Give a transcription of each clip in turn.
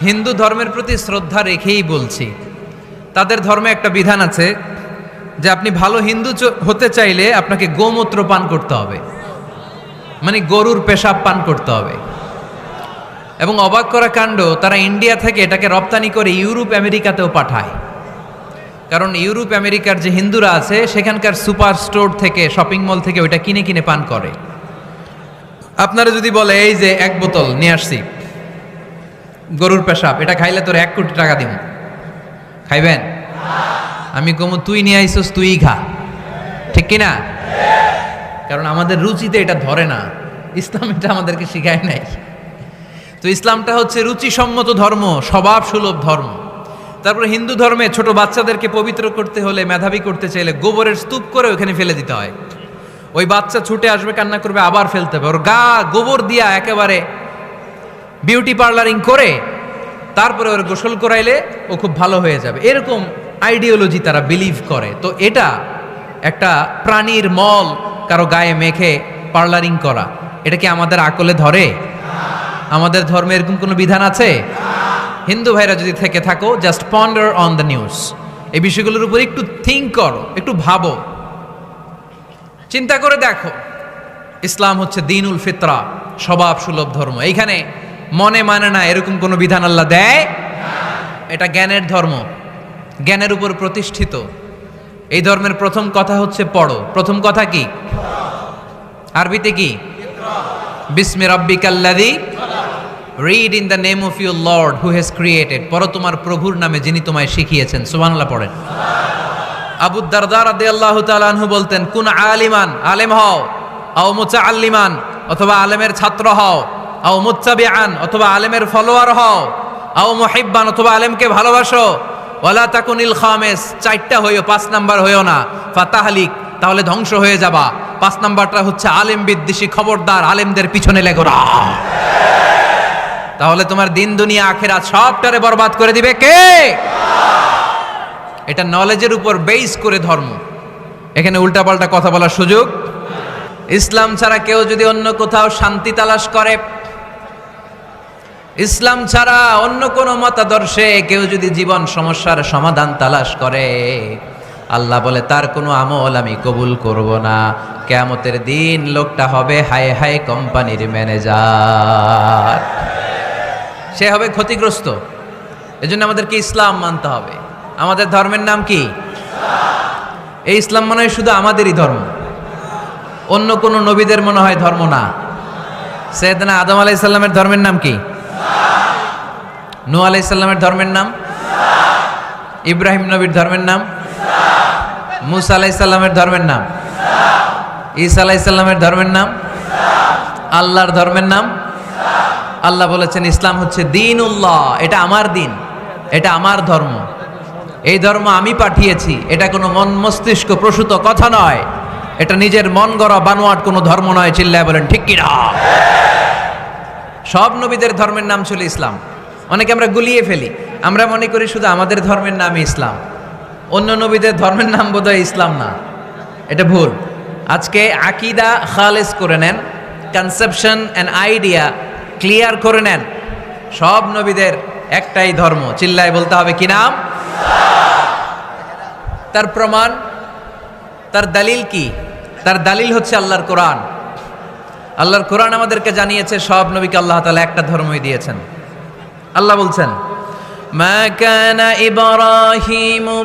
হিন্দু ধর্মের প্রতি শ্রদ্ধা রেখেই বলছি, তাদের ধর্মে একটা বিধান আছে যে আপনি ভালো হিন্দু হতে চাইলে আপনাকে গোমূত্র পান করতে হবে, মানে গরুর পেশাব পান করতে হবে। এবং অবাক করা কাণ্ড, তারা ইন্ডিয়া থেকে এটাকে রপ্তানি করে ইউরোপ আমেরিকাতেও পাঠায়। কারণ ইউরোপ আমেরিকার যে হিন্দুরা আছে সেখানকার সুপার স্টোর থেকে, শপিং মল থেকে ওইটা কিনে কিনে পান করে। আপনারা যদি বলে এই যে 1 বোতল নিয়ে আসছি গরুর পেশাব, এটা খাইলে তোর 1 কোটি টাকা দিব, খাইবেন? আমি কমু তুই নিয়ে আইসস, তুই খা, ঠিক কিনা? কারণ আমাদের রুচিতে এটা ধরে না, ইসলাম এটা আমাদেরকে শিখায় নাই। তো ইসলামটা হচ্ছে রুচিসম্মত ধর্ম, স্বভাব সুলভ ধর্ম। তারপরে হিন্দু ধর্মে ছোট বাচ্চাদেরকে পবিত্র করতে হলে, মেধাবী করতে চাইলে গোবরের স্তূপ করে ওখানে ফেলে দিতে হয়। ওই বাচ্চা ছুটে আসবে, কান্না করবে, আবার ফেলতে হবে। ওর গা গোবর দিয়া একেবারে বিউটি পার্লারিং করে তারপরে ওর গোসল করাইলে ও খুব ভালো হয়ে যাবে, এরকম আইডিওলজি তারা বিলিভ করে। তো এটা একটা প্রাণীর মল কারো গায়ে মেখে পার্লারিং করা, এটা কি আমাদের আকলে ধরে? আমাদের ধর্মে এরকম কোনো বিধান আছে? হিন্দু ভাইরা যদি থেকে থাকো, just ponder on the news, এই বিষয়গুলোর উপর একটু থিঙ্ক করো, একটু ভাবো, চিন্তা করে দেখো। ইসলাম হচ্ছে দ্বীনুল ফিতরা, স্বভাব সুলভ ধর্ম। এইখানে মনে মানে না এরকম কোনো বিধান আল্লাহ দেয়। এটা জ্ঞানের ধর্ম, জ্ঞানের উপর প্রতিষ্ঠিত। এই ধর্মের প্রথম কথা হচ্ছে পড়ো। প্রথম কথা কি? আরবিতে কি? বিসমি রাব্বিকাল্লাযী, read in the name of your lord who has created. পড়ো তোমার প্রভুর নামে যিনি তোমায় শিখিয়েছেন। সুবহানাল্লাহ পড়েন। আবু দারদা রাদিয়াল্লাহু তাআলা আনহু বলতেন, কুন আলিমান, আলেম হও, আও মুতাআল্লিমান, অথবা আলেমের ছাত্র হও, আও মুত্তাবিআন, অথবা আলেমের ফলোয়ার হও, আও মুহিব্বান, অথবা আলেমকে ভালোবাসো, ওয়ালা তাকুনিল খামিস, 4টা হইও, 5 নাম্বার হইও না, ফাতাহলিক, তাহলে ধ্বংস হয়ে যাবা। 5 নাম্বারটা হচ্ছে আলেম বিদ্বেষী, খবরদার আলেমদের পিছনে লেগো না, তাহলে তোমার দিন দুনিয়া আখিরাত সবটারে বরবাদ করে দিবে কে? এটা নলেজের উপর বেস করে ধর্ম, এখানে উল্টাপাল্টা কথা বলার সুযোগ। ইসলাম ছাড়া কেউ যদি অন্য কোথাও শান্তি তালাশ করে, ইসলাম ছাড়া অন্য কোনো মতাদর্শে কেউ যদি জীবন সমস্যার সমাধান তালাশ করে, আল্লাহ বলে তার কোনো আমল আমি কবুল করব না। কিয়ামতের দিন লোকটা হবে হায় হায় কোম্পানির ম্যানেজার, সে হবে ক্ষতিগ্রস্ত। এজন্য আমাদেরকে ইসলাম মানতে হবে। আমাদের ধর্মের নাম কি? এই ইসলাম মনে হয় শুধু আমাদেরই ধর্ম, অন্য কোন নবীদের মনে হয় ধর্ম না। সৈয়দনা আদম আলাইহিস সালামের ধর্মের নাম কি? নূহ আলাইহিস সালামের ধর্মের নাম? ইব্রাহিম নবীর ধর্মের নাম? মুসা আলাইহিস সালামের ধর্মের নাম? ঈসা আলাইহিস সালামের ধর্মের নাম? আল্লাহর ধর্মের নাম? আল্লাহ বলেছেন ইসলাম হচ্ছে দ্বীনুল্লাহ, এটা আমার দিন, এটা আমার ধর্ম, এই ধর্ম আমি পাঠিয়েছি। এটা কোনো মন মস্তিষ্ক প্রসূত কথা নয়, এটা নিজের মন গড়া বানোয়াট কোনো ধর্ম নয়। চিল্লায় বলেন ঠিক কিনা? সব নবীদের ধর্মের নাম ছিল ইসলাম। অনেকে আমরা গুলিয়ে ফেলি, আমরা মনে করি শুধু আমাদের ধর্মের নামই ইসলাম, অন্য নবীদের ধর্মের নাম বোধহয় ইসলাম না। এটা ভুল। আজকে আকীদা খালেস করে নেন, কনসেপশন এন্ড আইডিয়া ক্লিয়ার করে নেন। সব নবীদের একটাই ধর্ম, চিল্লায় বলতে হবে কি নাম? তার প্রমাণ, তার দলিল কি? তার দলিল হচ্ছে আল্লাহর কোরআন। আল্লাহর কোরআন আমাদেরকে জানিয়েছে সব নবীকে আল্লাহ তাআলা একটা ধর্মই দিয়েছেন। আল্লাহ বলছেন, মা কানা ইব্রাহিমু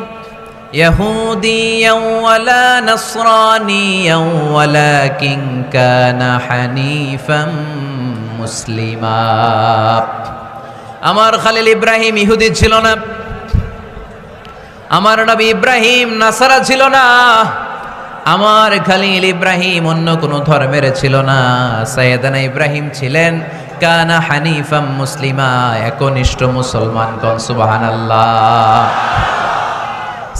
ইয়াহুদিয়ান ওয়ালা নাসরানিয়ান ওয়ালাকিন কানা হানিফাম মুসলিমা। আমার খালিল ইব্রাহিম ইহুদি ছিল না, আমার নবী ইব্রাহিম নাসারা ছিল না, আমার খালিল ইব্রাহিম অন্য কোনো ধর্মের ছিল না। সাইয়েদানা ইব্রাহিম ছিলেন কানা হানিফাম মুসলিমা, একনিষ্ঠ মুসলমান। কোন সুবহানাল্লাহ।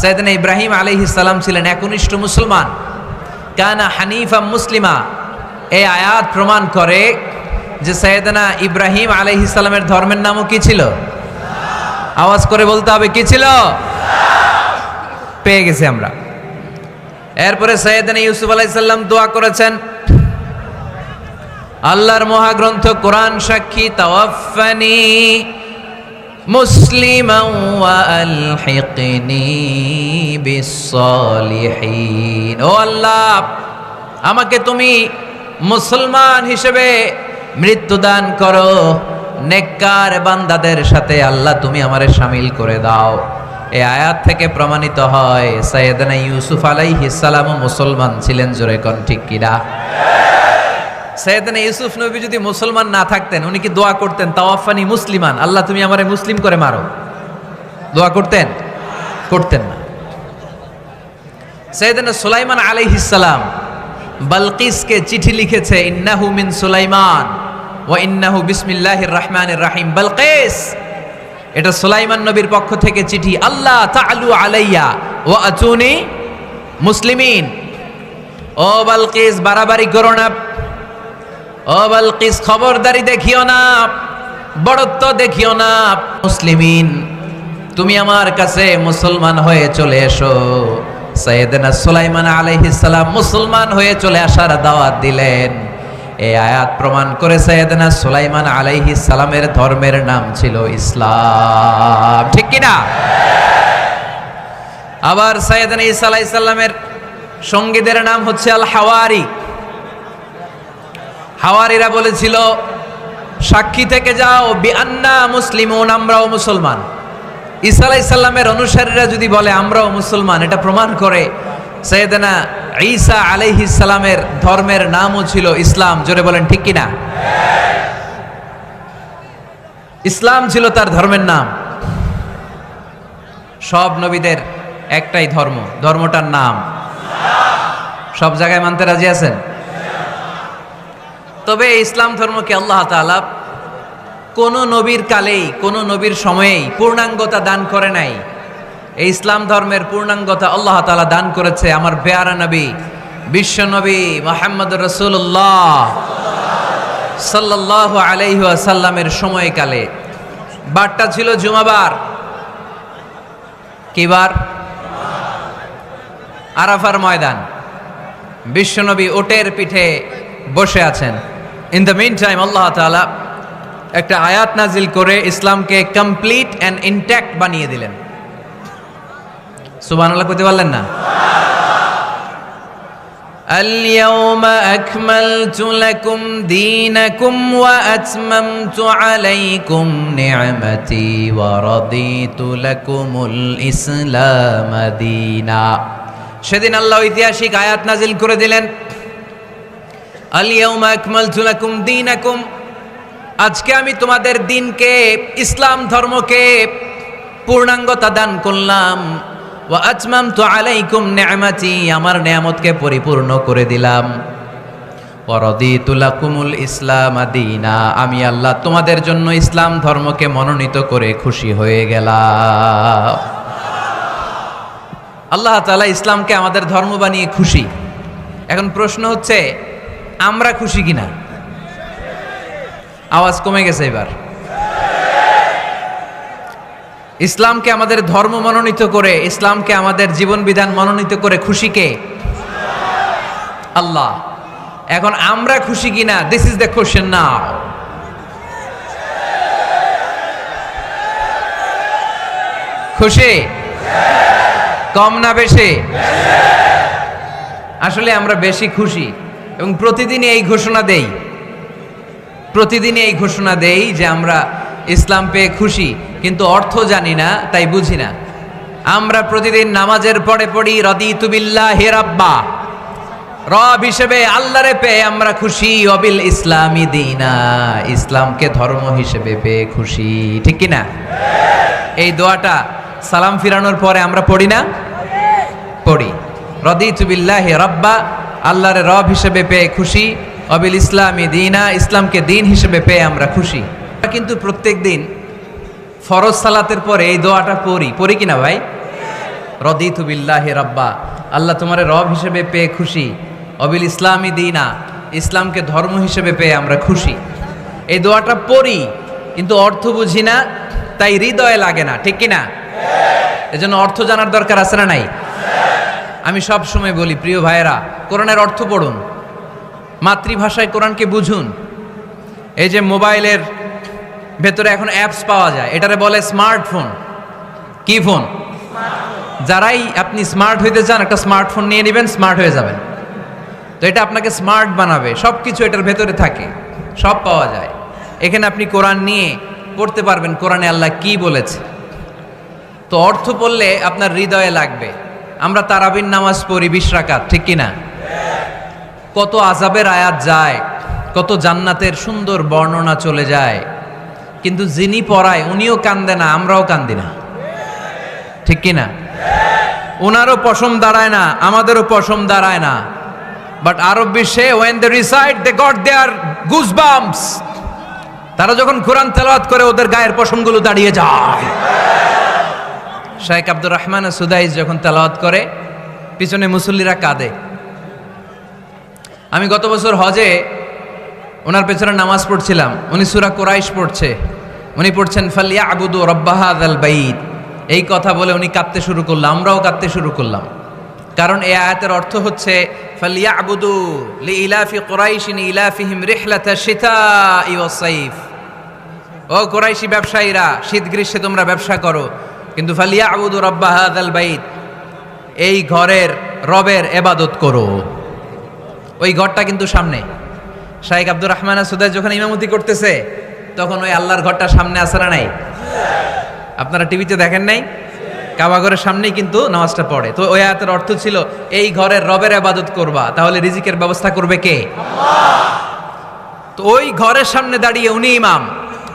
সাইয়েদানা ইব্রাহিম আলাইহিস সালাম ছিলেন একনিষ্ঠ মুসলমান, কানা হানিফাম মুসলিমা। এই আয়াত প্রমাণ করে যে সাইয়েদানা ইব্রাহিম আলাইহিস সালামের ধর্মের নামও কি ছিল? আওয়াজ করে বলতে হবে, কি ছিল? পেয়ে গেছি আমরা। এরপরে সাইয়েদানা ইউসুফ আলাইহিস সালাম দোয়া করেছেন, আল্লাহর মহাগ্রন্থ কোরআন সাক্ষী, তাওয়াফানি মুসলিমা ওয়া আলহিকনি বিসসালিহিন। ও আল্লাহ, আমাকে তুমি মুসলমান হিসেবে মৃত্যুদান করো, নেককার বান্দাদের সাথে আল্লাহ তুমি আমারে শামিল করে দাও। এই আয়াত থেকে প্রমাণিত হয় সাইয়েদনা ইউসুফ আলাইহিস সালাম মুসলমান ছিলেন। জোরে কোন ঠিক কিনা? সাইয়েদনা ইউসুফ নবী যদি মুসলমান না থাকতেন, উনি কি দোয়া করতেন তাওয়াফানি মুসলিমান, আল্লাহ তুমি আমারে মুসলিম করে মারো? দোয়া করতেন? করতেন না। সাইয়েদনা সুলাইমান আলাইহিস সালাম বালকিসকে চিঠি লিখেছে, ইন্নাহু মিন সুলাইমান ওয়া ইন্নাহু বিসমিল্লাহির রহমানির রহিম। বালকিস, এটা সুলাইমান নবীর পক্ষ থেকে চিঠি। আল্লাহ তাআলু আলাইয়া ওয়া আতুনি মুসলিমিন। ও বালকিস, বাড়াবাড়ি করো না। ও বালকিস, খবরদারি দেখিও না, বড়ত্ব দেখিও না। মুসলিমিন, তুমি আমার কাছে মুসলমান হয়ে চলে এসো। সাইয়েদনা সুলাইমান আলাইহিস সালাম মুসলমান হয়ে চলে আসার দাওয়াত দিলেন। এই আয়াত প্রমাণ করে সাইয়েদনা সুলাইমান আলাইহিস সালামের ধর্মের নাম ছিল ইসলাম। ঠিক কি না? আবার সাইয়েদনা ঈসা আলাইহিস সালামের সঙ্গীদের নাম হচ্ছে আল হাওয়ারি। হাওয়ারিরা বলেছিল, সাক্ষী থেকে যাও বিআন্না মুসলিমুন, আমরাও মুসলমান। ঈসা আলাইহিস সালামের অনুসারীরা যদি বলে আমরাও মুসলমান, এটা প্রমাণ করে সাইয়েদনা ঈসা আলাইহিস সালামের ধর্মের নামও ছিল ইসলাম। জোরে বলেন ঠিক কি না? ইসলাম ছিল তার ধর্মের নাম। সব নবীদের একটাই ধর্ম, ধর্মটার নাম সব জায়গায় মানতে রাজি আছেন? তবে ইসলাম ধর্মকে আল্লাহ তাআলা কোন নবীর কালেই, কোন নবীর সময়েই পূর্ণাঙ্গতা দান করে নাই। এই ইসলাম ধর্মের পূর্ণাঙ্গতা আল্লাহ তাআলা দান করেছে আমার পেয়ারা নবী, বিশ্ব নবী মুহাম্মদুর রাসূলুল্লাহ সাল্লাল্লাহু আলাইহি ওয়াসাল্লামের সময়কালে। বারটা ছিল জুমাবার। কি বার? আরাফার ময়দান। বিশ্ব নবী ওটের পিঠে বসে আছেন। ইন দ্য মিন টাইম আল্লাহ তাআলা একটা আয়াত নাজিল করে ইসলামকে কমপ্লিট অ্যান্ড ইনট্যাক্ট বানিয়ে দিলেন। সুবহানাল্লাহ কইতে পারলেন না? اليوم أكملت لكم دينكم وأتممت عليكم نعمتي ورضيت لكم الإسلام دينا। সেদিন আল্লাহ ঐতিহাসিক আয়াত নাজিল করে দিলেন, اليوم أكملت لكم دينكم, আজকে আমি তোমাদের দিনকে, ইসলাম ধর্মকে পূর্ণাঙ্গতা দান করলাম। ওয়া আতমামতু আলাইকুম নি'মাতি, আমার নিয়ামতকে পরিপূর্ণ করে দিলাম। ওয়া রাদিতু লাকুমুল ইসলাম দীনা, আমি আল্লাহ তোমাদের জন্য ইসলাম ধর্মকে মনোনীত করে খুশি হয়ে গেলাম। আল্লাহ তাআলা ইসলামকে আমাদের ধর্ম বানিয়ে খুশি। এখন প্রশ্ন হচ্ছে, আমরা খুশি কিনা? আওয়াজ কমে গেছে এবার। ইসলামকে আমাদের ধর্ম মনোনীত করে, ইসলামকে আমাদের জীবন বিধান মনোনীত করে খুশি কে? আল্লাহ। এখন আমরা খুশি কিনা? দিস ইজ দ্য কোশ্চেন নাও। খুশি? কম না বেশি? আসলে আমরা বেশি খুশি এবং প্রতিদিনই এই ঘোষণা দেই, প্রতিদিনই এই ঘোষণা দেই যে আমরা ইসলাম পেয়ে খুশি, কিন্তু অর্থ জানি না, তাই বুঝি না। আমরা প্রতিদিন নামাজের পরে পড়ি রাদিতু বিল্লাহি রাব্বা, রব হিসেবে আল্লাহরে পেয়ে আমরা খুশি। ওয়াবিল ইসলামি দীনা, ইসলামকে ধর্ম হিসেবে পেয়ে খুশি। ঠিক কি না? এই দোয়াটা সালাম ফিরানোর পরে আমরা পড়ি না? পড়ি। রাদিতু বিল্লাহি রাব্বা, আল্লাহরে রব হিসেবে পেয়ে খুশি। ওয়াবিল ইসলামি দীনা, ইসলামকে দিন হিসেবে পেয়ে আমরা খুশি। কিন্তু প্রত্যেক দিন ফরজ সালাতের পরে এই দোয়াটা পড়ি কিনা ভাই? রাদিতু বিল্লাহি রাব্বা, আল্লাহ তোমারে রব হিসেবে পেয়ে খুশি। ওয়াবিল ইসলামি দীনা, ইসলামকে ধর্ম হিসেবে পেয়ে আমরা খুশি। এই দোয়াটা পড়ি কিন্তু অর্থ বুঝি না, তাই হৃদয়ে লাগে না। ঠিক কিনা? এজন্য অর্থ জানার দরকার আছে না নাই? আমি সব সময় বলি, প্রিয় ভাইয়েরা, কোরআনের অর্থ পড়ুন, মাতৃভাষায় কোরআনকে বুঝুন। এই যে মোবাইলের ভেতরে এখন অ্যাপস পাওয়া যায়, এটারে বলে স্মার্টফোন। কি ফোন? যারাই আপনি স্মার্ট হইতে চান একটা স্মার্টফোন নিয়ে নেবেন, স্মার্ট হয়ে যাবেন। তো এটা আপনাকে স্মার্ট বানাবে, সব কিছু এটার ভেতরে থাকে, সব পাওয়া যায়। এখানে আপনি কোরআন নিয়ে পড়তে পারবেন কোরআনে আল্লাহ কি বলেছে। তো অর্থ পড়লে আপনার হৃদয়ে লাগবে। আমরা তারাবির নামাজ পড়ি 20 রাকাত, ঠিক কিনা? কত আযাবের আয়াত যায়, কত জান্নাতের সুন্দর বর্ণনা চলে যায়, কিন্তু যিনি পড়ায় উনিও কান্দে না, আমরাও কান্দি না, ঠিক কিনা? ওনারও পশম দাঁড়ায় না, আমাদেরও পশম দাঁড়ায় না। বাট আরব বিশ্বে when they recite they got their goosebumps, তারা যখন কোরআন তেলাওয়াত করে ওদের গায়ের পশমগুলো দাঁড়িয়ে যায়। শাইখ আব্দুর রহমান সুদাইস যখন তেলাওয়াত করে পিছনে মুসল্লিরা কাঁদে। আমি গত বছর হজে ওনার পেছনে নামাজ পড়ছিলাম, উনি সূরা কুরাইশ পড়ছে, উনি পড়ছেন ফালিয়াবুদু রাব্বা হাযাল বাইত, এই কথা বলে উনি কাঁদতে শুরু করলাম, আমরাও কাঁদতে শুরু করলাম। কারণ এই আয়াতের অর্থ হচ্ছে ফালিয়াবুদু লিইলাফি কুরাইশিন ইলাফিহিম রিহলাতাশ শিতাই ওয়াস সাইফ। ও কুরাইশি ব্যবসায়ীরা, শীত গ্রীষ্মে তোমরা ব্যবসা করো, কিন্তু ফালিয়াবুদু রাব্বা হাযাল বাইত, এই ঘরের রবের ইবাদত করো। ওই ঘরটা কিন্তু সামনে। শাইখ আব্দুর রহমান সুদাইস যখন ইমামতি করতেছে তখন ওই আল্লাহর ঘরটা সামনে আছে না নাই? আপনারা টিভিতে দেখেন নাই? কাবা ঘরের সামনেই কিন্তু নামাজটা পড়ে। তো ওই আয়াতের অর্থ ছিল এই ঘরের রবের ইবাদত করবা, তাহলে রিজিকের ব্যবস্থা করবে কে? আল্লাহ। তো ওই ঘরের সামনে দাঁড়িয়ে উনি ইমাম,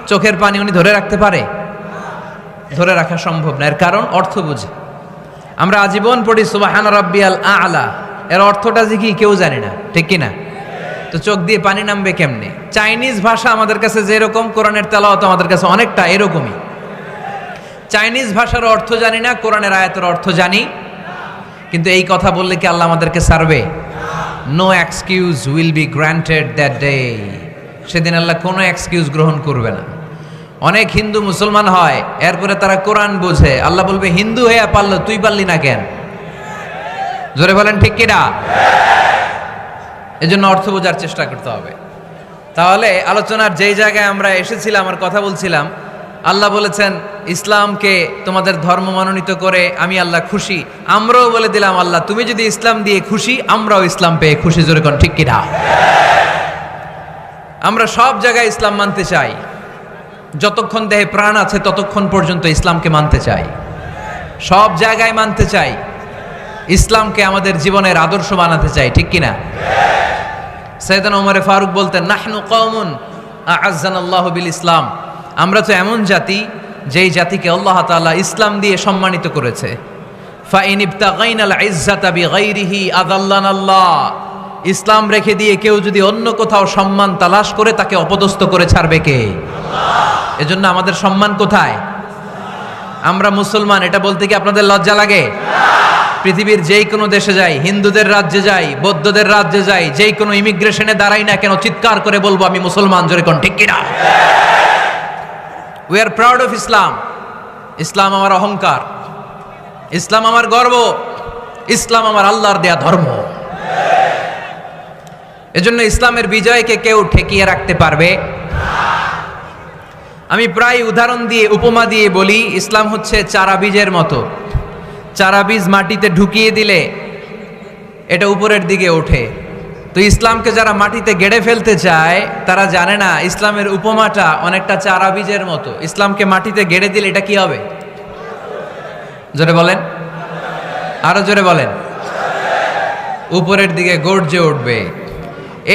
চোখের পানি উনি ধরে রাখতে পারে? ধরে রাখা সম্ভব না। এর কারণ অর্থ বুঝে। আমরা আজীবন পড়ি সুবহান রাব্বিয়াল আ'লা, এর অর্থটা যে কি কেউ জানে না, ঠিক কিনা? তো চোখ দিয়ে পানি নামবে কেমনে? চাইনিজ ভাষা আমাদের কাছে যেরকম, কোরআনের তেলাওয়াত আমাদের কাছে অনেকটা এরকমই। চাইনিজ ভাষার অর্থ জানি না, কোরআনের আয়াতের অর্থ জানি, কিন্তু এই কথা বললে কি আল্লাহ আমাদেরকে ছাড়বে? No excuse will be granted that day. সেদিন আল্লাহ কোনো এক্সকিউজ গ্রহণ করবে না। অনেক হিন্দু মুসলমান হয়, এরপরে তারা কোরআন বোঝে, আল্লাহ বলবে হিন্দু হয়ে পারলো, তুই পারলি না কেন? জোরে বলেন ঠিক কিনা? এজন্য অর্থ বোঝার চেষ্টা করতে হবে। তাহলে আলোচনার যেই জায়গায় আমরা এসেছিলাম আর কথা বলছিলাম, আল্লাহ বলেছেন ইসলামকে তোমাদের ধর্ম মনোনীত করে আমি আল্লাহ খুশি। আমরাও বলে দিলাম আল্লাহ তুমি যদি ইসলাম দিয়ে খুশি, আমরাও ইসলাম পেয়ে খুশি। জোরে কোন ঠিক কিনা? আমরা সব জায়গায় ইসলাম মানতে চাই, যতক্ষণ দেহে প্রাণ আছে ততক্ষণ পর্যন্ত ইসলামকে মানতে চাই, সব জায়গায় মানতে চাই, ইসলামকে আমাদের জীবনের আদর্শ বানাতে চাই, ঠিক কিনা? সাইয়েদনা ওমর ফারুক বলতেন নাহনু কওমুন আ'আজ্জানাল্লাহু বিল ইসলাম, আমরা তো এমন জাতি যেই জাতিকে আল্লাহ তাআলা ইসলাম দিয়ে সম্মানিত করেছে। ফাইন ইবতাগাইনাল ইজ্জাতা বিগাইরিহি আযাল্লানাল্লাহ, ইসলাম রেখে দিয়ে কেউ যদি অন্য কোথাও সম্মান তালাশ করে তাকে অপদস্থ করে ছাড়বে কে? আল্লাহ। এজন্য আমাদের সম্মান কোথায়? আমরা মুসলমান, এটা বলতে কি আপনাদের লজ্জা লাগে? পৃথিবীর যেই কোনো দেশে যাই, হিন্দুদের রাজ্যে যাই, বৌদ্ধদের রাজ্যে যাই, যেই কোনো ইমিগ্রেশনে দাঁড়াই না কেন, চিৎকার করে বলবো আমি মুসলমান। জোরে কোন ঠিক কিনা? We are proud of Islam. ইসলাম আমার অহংকার, ইসলাম আমার গর্ব, ইসলাম আমার আল্লাহর দেয়া ধর্ম। এজন্য ইসলামের বিজয়কে কেউ ঠেকিয়ে রাখতে পারবে? আমি প্রায় উদাহরণ দিয়ে, উপমা দিয়ে বলি, ইসলাম হচ্ছে চারা বীজের মতো। চারা বীজ মাটিতে ঢুকিয়ে দিলে এটা উপরের দিকে ওঠে। তো ইসলামকে যারা মাটিতে গেড়ে ফেলতে চায় তারা জানে না ইসলামের উপমাটা অনেকটা চারা বীজের মতো। ইসলামকে মাটিতে গেড়ে দিলে এটা কি হবে? জোরে বলেন, আরো জোরে বলেন। উপরের দিকে গর্জে উঠবে।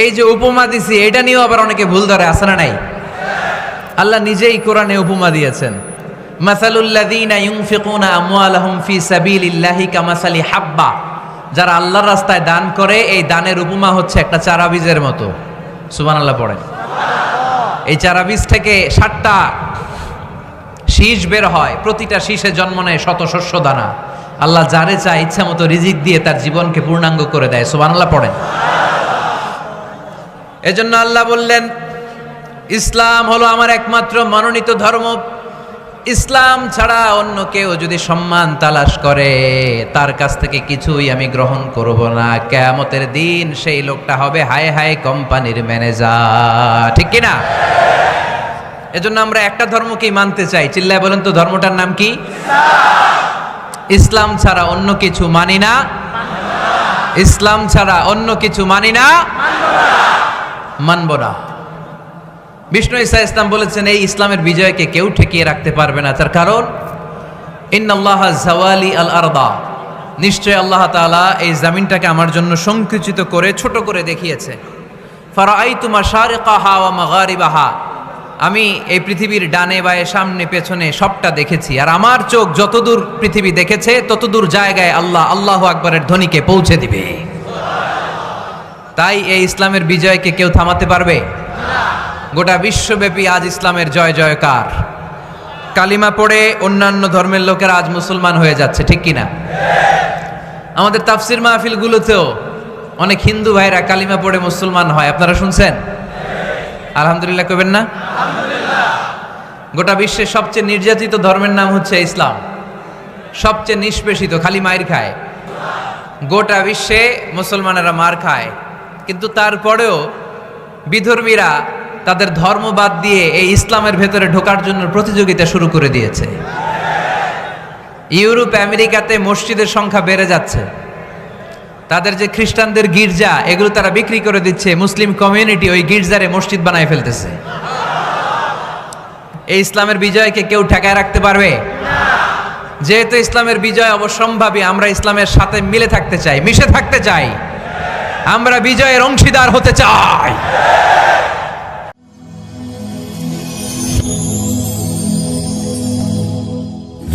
এই যে উপমা দিছি, এটা নিয়েও আবার অনেকে ভুল ধরে, আছে না নাই? আল্লাহ নিজেই কোরআনে উপমা দিয়েছেন। মাসালুল্লাযীনা ইউনফিকুনা আমওয়ালাহুম ফি সাবিলিল্লাহি কামাসালি হাব্বা, যারা আল্লাহর রাস্তায় দান করে এই দানের উপমা হচ্ছে একটা চারা বীজের মতো। সুবহানাল্লাহ পড়েন। এই চারা বীজ থেকে 60টা শীষ বের হয়, প্রতিটা শীষে জন্ম নেয় শত শস্য দানা। আল্লাহ যারে চায় ইচ্ছা মতো রিজিক দিয়ে তার জীবনকে পূর্ণাঙ্গ করে দেয়। সুবহানাল্লাহ পড়েন। এজন্য আল্লাহ বললেন ইসলাম হলো আমার একমাত্র মনোনীত ধর্ম। ইসলাম ছাড়া অন্য কেউ যদি সম্মান তালাশ করে তার কাছ থেকে কিছুই আমি গ্রহণ করব না। কিয়ামতের দিন সেই লোকটা হবে হায় হায় কোম্পানির ম্যানেজার, ঠিক কিনা? এজন্য আমরা একটা ধর্মকেই মানতে চাই। চিল্লায় বলেন তো ধর্মটার নাম কি? ইসলাম ছাড়া অন্য কিছু মানি না, ইসলাম ছাড়া অন্য কিছু মানি না, মানব না। বিষ্ণু ঈসা ইসলাম বলেছেন এই ইসলামের বিজয়কে কেউ ঠেকিয়ে রাখতে পারবে না। তার কারণ ইন্নাল্লাহ জাওয়ালি আল আরদা, নিশ্চয় আল্লাহ তাআলা এই জমিনটাকে আমার জন্য সংকুচিত করে ছোট করে দেখিয়েছে। ফারাআইতু মাশারিকাহা ওয়া মাগারিবাহা, আমি এই পৃথিবীর ডানে বায়ে সামনে পেছনে সবটা দেখেছি, আর আমার চোখ যতদূর পৃথিবী দেখেছে ততদূর জায়গায় আল্লাহ আল্লাহু আকবারের ধ্বনিকে পৌঁছে দিবে। তাই এই ইসলামের বিজয়কে কেউ থামাতে পারবে না। গোটা বিশ্বব্যাপী আজ ইসলামের জয় জয়কার। কালিমা পড়ে অন্যান্য ধর্মের লোকেরা আজ মুসলমান হয়ে যাচ্ছে, ঠিক কিনা? আমাদের তাফসির মাহফিলগুলোতেও অনেক হিন্দু ভাইরা কালিমা পড়ে মুসলমান হয়, আপনারা শুনছেন? আলহামদুলিল্লাহ কইবেন না? গোটা বিশ্বের সবচেয়ে নির্যাতিত ধর্মের নাম হচ্ছে ইসলাম, সবচেয়ে নিষ্পেষিত, খালি মায়ের খায়। গোটা বিশ্বে মুসলমানেরা মার খায়, কিন্তু তারপরেও বিধর্মীরা তাদের ধর্ম বাদ দিয়ে এই ইসলামের ভেতরে ঢোকার জন্য প্রতিযোগিতা শুরু করে দিয়েছে। ইউরোপ আমেরিকাতে মসজিদের সংখ্যা বেড়ে যাচ্ছে, তাদের যে খ্রিস্টানদের গির্জা এগুলো তারা বিক্রি করে দিচ্ছে, মুসলিম কমিউনিটি ওই গির্জারে মসজিদ বানায় ফেলতেছে। এই ইসলামের বিজয়কে কেউ ঠেকায় রাখতে পারবে না। যেহেতু ইসলামের বিজয় অবশ্যম্ভাবী, আমরা ইসলামের সাথে মিলে থাকতে চাই, মিশে থাকতে চাই, আমরা বিজয়ের অংশীদার হতে চাই।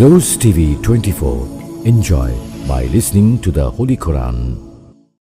Rose TV 24. Enjoy by listening to the Holy Quran.